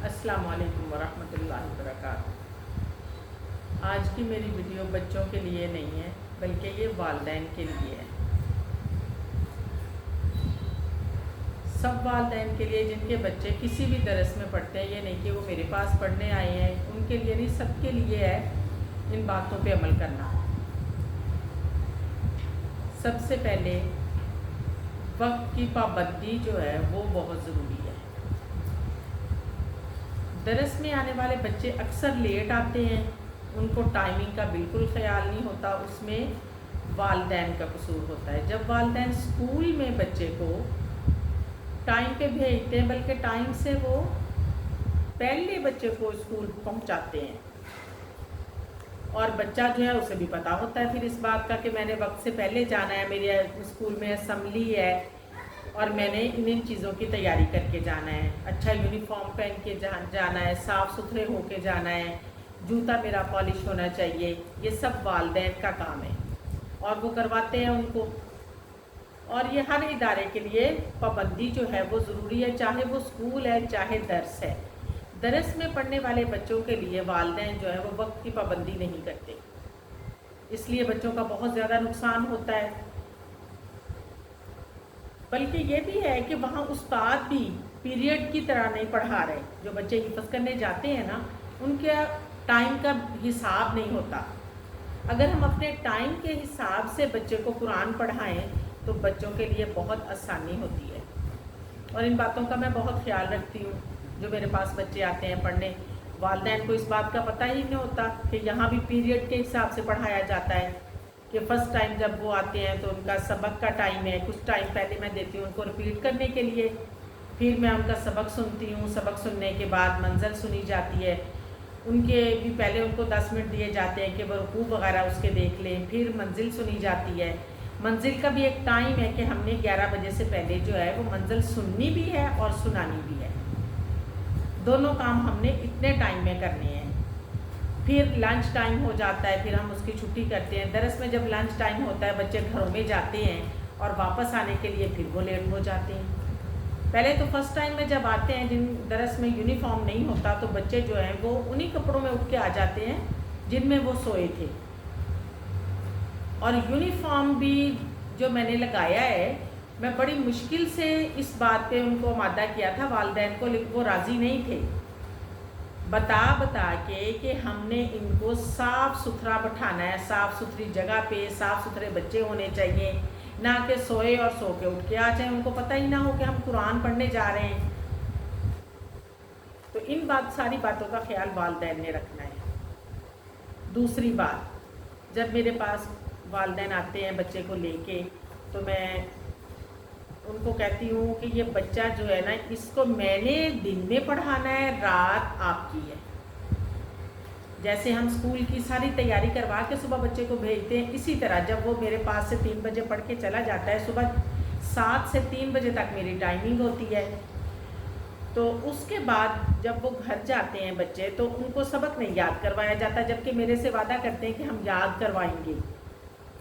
अस्सलाम वालेकुम वरहमतुल्लाहि वबरकातुहू। आज की मेरी वीडियो बच्चों के लिए नहीं है बल्कि ये वालिदैन के लिए है। सब वालिदैन के लिए जिनके बच्चे किसी भी दरस में पढ़ते हैं, ये नहीं कि वो मेरे पास पढ़ने आए हैं, उनके लिए नहीं, सबके लिए है इन बातों पे अमल करना। सबसे पहले वक्त की पाबंदी जो है वो बहुत ज़रूरी है। दरस में आने वाले बच्चे अक्सर लेट आते हैं, उनको टाइमिंग का बिल्कुल ख्याल नहीं होता, उसमें वालिदैन का कसूर होता है। जब वालिदैन स्कूल में बच्चे को टाइम पे भेजते हैं, बल्कि टाइम से वो पहले बच्चे को स्कूल पहुंचाते हैं, और बच्चा जो है उसे भी पता होता है फिर इस बात का कि मैंने वक्त से पहले जाना है, मेरे स्कूल में असम्बली है और मैंने इन चीज़ों की तैयारी करके जाना है, अच्छा यूनिफॉर्म पहन के जाना है, साफ़ सुथरे होके जाना है, जूता मेरा पॉलिश होना चाहिए। ये सब वालिदैन का काम है और वो करवाते हैं उनको। और ये हर इदारे के लिए पाबंदी जो है वो ज़रूरी है, चाहे वो स्कूल है चाहे दर्स है। दरस में पढ़ने वाले बच्चों के लिए वालिदैन जो है वो वक्त की पाबंदी नहीं करते, इसलिए बच्चों का बहुत ज़्यादा नुकसान होता है। बल्कि ये भी है कि वहाँ उस्ताद भी पीरियड की तरह नहीं पढ़ा रहे। जो बच्चे हिफ्ज़ करने जाते हैं ना, उनके टाइम का हिसाब नहीं होता। अगर हम अपने टाइम के हिसाब से बच्चे को कुरान पढ़ाएं तो बच्चों के लिए बहुत आसानी होती है, और इन बातों का मैं बहुत ख्याल रखती हूँ। जो मेरे पास बच्चे आते हैं पढ़ने, वालिदैन को इस बात का पता ही नहीं होता कि यहाँ भी पीरियड के हिसाब से पढ़ाया जाता है, कि फ़र्स्ट टाइम जब वो आते हैं तो उनका सबक का टाइम है, कुछ टाइम पहले मैं देती हूँ उनको रिपीट करने के लिए, फिर मैं उनका सबक सुनती हूँ, सबक सुनने के बाद मंजिल सुनी जाती है, उनके भी पहले उनको 10 मिनट दिए जाते हैं कि वो रुकू वगैरह उसके देख लें, फिर मंजिल सुनी जाती है। मंजिल का भी एक टाइम है कि हमने 11 बजे से पहले जो है वो मंजिल सुननी भी है और सुनानी भी है, दोनों काम हमने इतने टाइम में करने हैं। फिर लंच टाइम हो जाता है, फिर हम उसकी छुट्टी करते हैं। दरस में जब लंच टाइम होता है बच्चे घरों में जाते हैं और वापस आने के लिए फिर वो लेट हो जाते हैं। पहले तो फर्स्ट टाइम में जब आते हैं, जिन दरस में यूनिफॉर्म नहीं होता, तो बच्चे जो हैं वो उन्हीं कपड़ों में उठ के आ जाते हैं जिनमें वो सोए थे। और यूनिफॉर्म भी जो मैंने लगाया है, मैं बड़ी मुश्किल से इस बात पे उनको आमादा किया था वालिदैन को, लेकिन वो राज़ी नहीं थे, बता के कि हमने इनको साफ़ सुथरा बैठाना है, साफ़ सुथरी जगह पे साफ़ सुथरे बच्चे होने चाहिए, ना कि सोए और सो के उठ के आ जाए, उनको पता ही ना हो कि हम कुरान पढ़ने जा रहे हैं। तो इन सारी बातों का ख्याल वालिदैन ने रखना है। दूसरी बात, जब मेरे पास वालिदैन आते हैं बच्चे को लेके, तो मैं उनको कहती हूँ कि ये बच्चा जो है ना, इसको मैंने दिन में पढ़ाना है, रात आपकी है। जैसे हम स्कूल की सारी तैयारी करवा के सुबह बच्चे को भेजते हैं, इसी तरह जब वो मेरे पास से 3 बजे पढ़ के चला जाता है, सुबह 7 से 3 बजे तक मेरी टाइमिंग होती है। तो उसके बाद जब वो घर जाते हैं बच्चे, तो उनको सबक नहीं याद करवाया जाता, जबकि मेरे से वादा करते हैं कि हम याद करवाएंगे।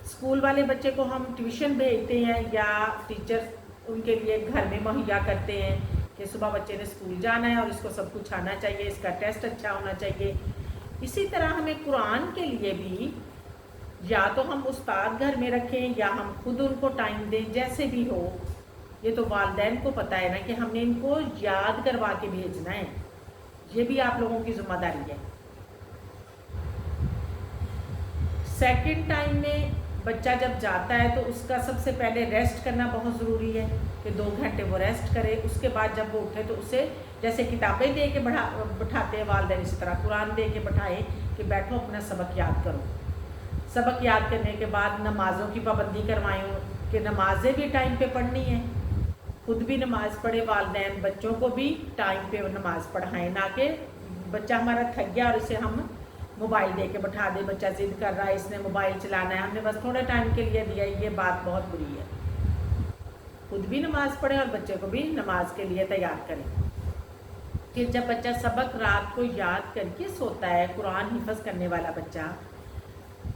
स्कूल वाले बच्चे को हम ट्यूशन भेजते हैं या टीचर उनके लिए घर में मुहैया करते हैं कि सुबह बच्चे ने स्कूल जाना है और इसको सब कुछ आना चाहिए, इसका टेस्ट अच्छा होना चाहिए। इसी तरह हमें कुरान के लिए भी या तो हम उस्ताद घर में रखें या हम खुद उनको टाइम दें, जैसे भी हो। ये तो वालिदैन को पता है ना कि हमने इनको याद करवा के भेजना है, ये भी आप लोगों की जिम्मेदारी है। सेकंड टाइम में बच्चा जब जाता है तो उसका सबसे पहले रेस्ट करना बहुत ज़रूरी है कि 2 घंटे वो रेस्ट करे। उसके बाद जब वो उठे तो उसे जैसे किताबें दे के बैठाते हैं वालिदैन, इसी तरह कुरान दे के बैठाए कि बैठो अपना सबक याद करो। सबक याद करने के बाद नमाज़ों की पाबंदी करवाएं कि नमाज़ें भी टाइम पे पढ़नी है, खुद भी नमाज़ पढ़े वालिदैन, बच्चों को भी टाइम पे नमाज़ पढ़ाएं, ना कि बच्चा हमारा थक गया और इसे हम मोबाइल दे के बैठा दे, बच्चा ज़िद कर रहा है, इसने मोबाइल चलाना है, हमने बस थोड़े टाइम के लिए दिया, ये बात बहुत बुरी है। खुद भी नमाज़ पढ़े और बच्चे को भी नमाज के लिए तैयार करें। फिर जब बच्चा सबक रात को याद करके सोता है, कुरान हिफ्ज़ करने वाला बच्चा,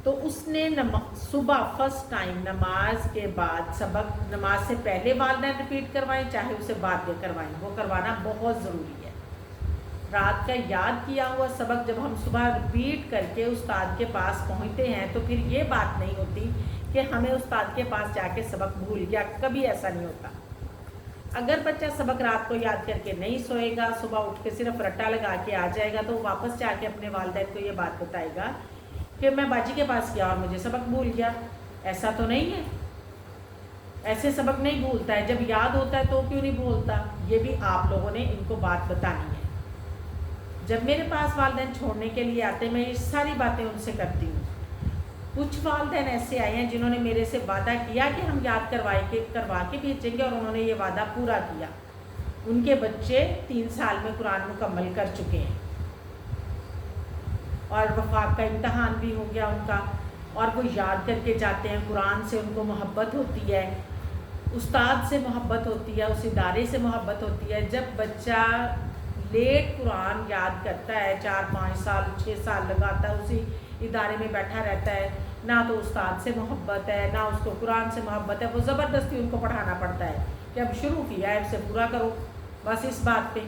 तो उसने सुबह फर्स्ट टाइम नमाज के बाद सबक, नमाज से पहले वालिदैन रिपीट करवाएं चाहे उसे बाद में करवाएं, वो करवाना बहुत ज़रूरी है। رات کا یاد کیا ہوا سبق جب ہم صبح رپیٹ کر کے استاد کے پاس پہنچتے ہیں تو پھر یہ بات نہیں ہوتی کہ ہمیں استاد کے پاس جا کے سبق بھول گیا، کبھی ایسا نہیں ہوتا۔ اگر بچہ سبق رات کو یاد کر کے نہیں سوئے گا، صبح اٹھ کے صرف رٹا لگا کے آ جائے گا، تو واپس جا کے اپنے والدین کو یہ بات بتائے گا کہ میں باجی کے پاس گیا اور مجھے سبق بھول گیا۔ ایسا تو نہیں ہے، ایسے سبق نہیں بھولتا ہے، جب یاد ہوتا ہے تو کیوں نہیں بھولتا؟ یہ بھی آپ لوگوں نے ان کو بات بتانی ہے۔ جب میرے پاس والدین چھوڑنے کے لیے آتے میں یہ ساری باتیں ان سے کرتی ہوں۔ کچھ والدین ایسے آئے ہیں جنہوں نے میرے سے وعدہ کیا کہ ہم یاد کروا کے بھیجیں گے، اور انہوں نے یہ وعدہ پورا کیا۔ ان کے بچے 3 سال میں قرآن مکمل کر چکے ہیں، اور وفاق کا امتحان بھی ہو گیا ان کا، اور وہ یاد کر کے جاتے ہیں۔ قرآن سے ان کو محبت ہوتی ہے، استاد سے محبت ہوتی ہے، اس ادارے سے محبت ہوتی ہے۔ جب بچہ لیٹ قرآن یاد کرتا ہے، 4-5 سال 6 سال لگاتا ہے اسی ادارے میں بیٹھا رہتا ہے، نہ تو استاد سے محبت ہے نہ اس کو قرآن سے محبت ہے، وہ زبردستی ان کو پڑھانا پڑتا ہے کہ اب شروع کیا ہے اب سے پورا کرو، بس اس بات پہ۔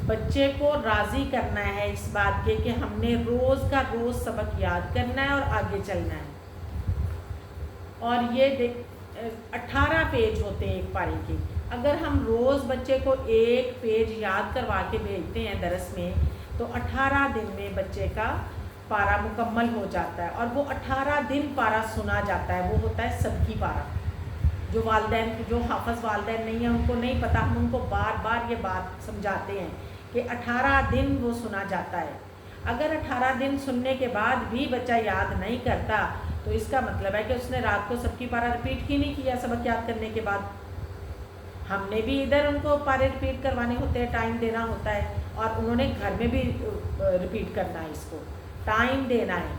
بچے کو راضی کرنا ہے اس بات کے کہ ہم نے روز کا روز سبق یاد کرنا ہے اور آگے چلنا ہے۔ اور یہ 18 پیج ہوتے ہیں ایک پارے کے، اگر ہم روز بچے کو ایک پیج یاد کروا کے بھیجتے ہیں درس میں تو 18 دن میں بچے کا پارا مکمل ہو جاتا ہے، اور وہ 18 دن پارا سنا جاتا ہے، وہ ہوتا ہے سب کی پارا۔ جو حافظ والدین نہیں ہیں ان کو نہیں پتہ، ہم ان کو بار بار یہ بات سمجھاتے ہیں کہ 18 دن وہ سنا جاتا ہے۔ اگر 18 دن سننے کے بعد بھی بچہ یاد نہیں کرتا تو اس کا مطلب ہے کہ اس نے رات کو سب کی پارا رپیٹ ہی نہیں کیا سبق یاد کرنے کے بعد۔ ہم نے بھی ادھر ان کو پارے رپیٹ کروانے ہوتے ہیں، ٹائم دینا ہوتا ہے، اور انہوں نے گھر میں بھی رپیٹ کرنا ہے، اس کو ٹائم دینا ہے۔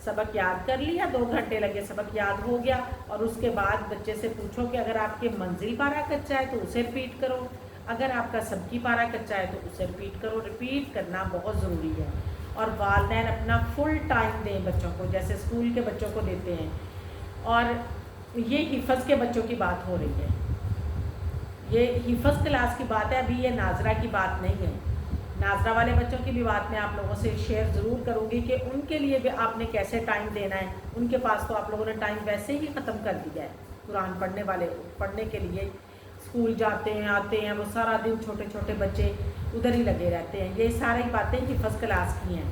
سبق یاد کر لیا، 2 گھنٹے لگے سبق یاد ہو گیا، اور اس کے بعد بچے سے پوچھو کہ اگر آپ کے منزل پارا کچا ہے تو اسے رپیٹ کرو، اگر آپ کا سب کی پارا کچا ہے تو اسے رپیٹ کرو۔ رپیٹ کرنا بہت ضروری ہے، اور والدین اپنا فل ٹائم دیں بچوں کو، جیسے اسکول کے بچوں کو دیتے ہیں۔ اور یہ حفظ کے بچوں کی بات ہو رہی ہے، یہ حفظ کلاس کی بات ہے، ابھی یہ ناظرہ کی بات نہیں ہے۔ ناظرہ والے بچوں کی بھی بات میں آپ لوگوں سے شیئر ضرور کروں گی کہ ان کے لیے بھی آپ نے کیسے ٹائم دینا ہے۔ ان کے پاس تو آپ لوگوں نے ٹائم ویسے ہی ختم کر دیا ہے، قرآن پڑھنے کے لیے اسکول جاتے ہیں آتے ہیں، وہ سارا دن چھوٹے چھوٹے بچے ادھر ہی لگے رہتے ہیں۔ یہ ساری باتیں حفظ کلاس کی ہیں۔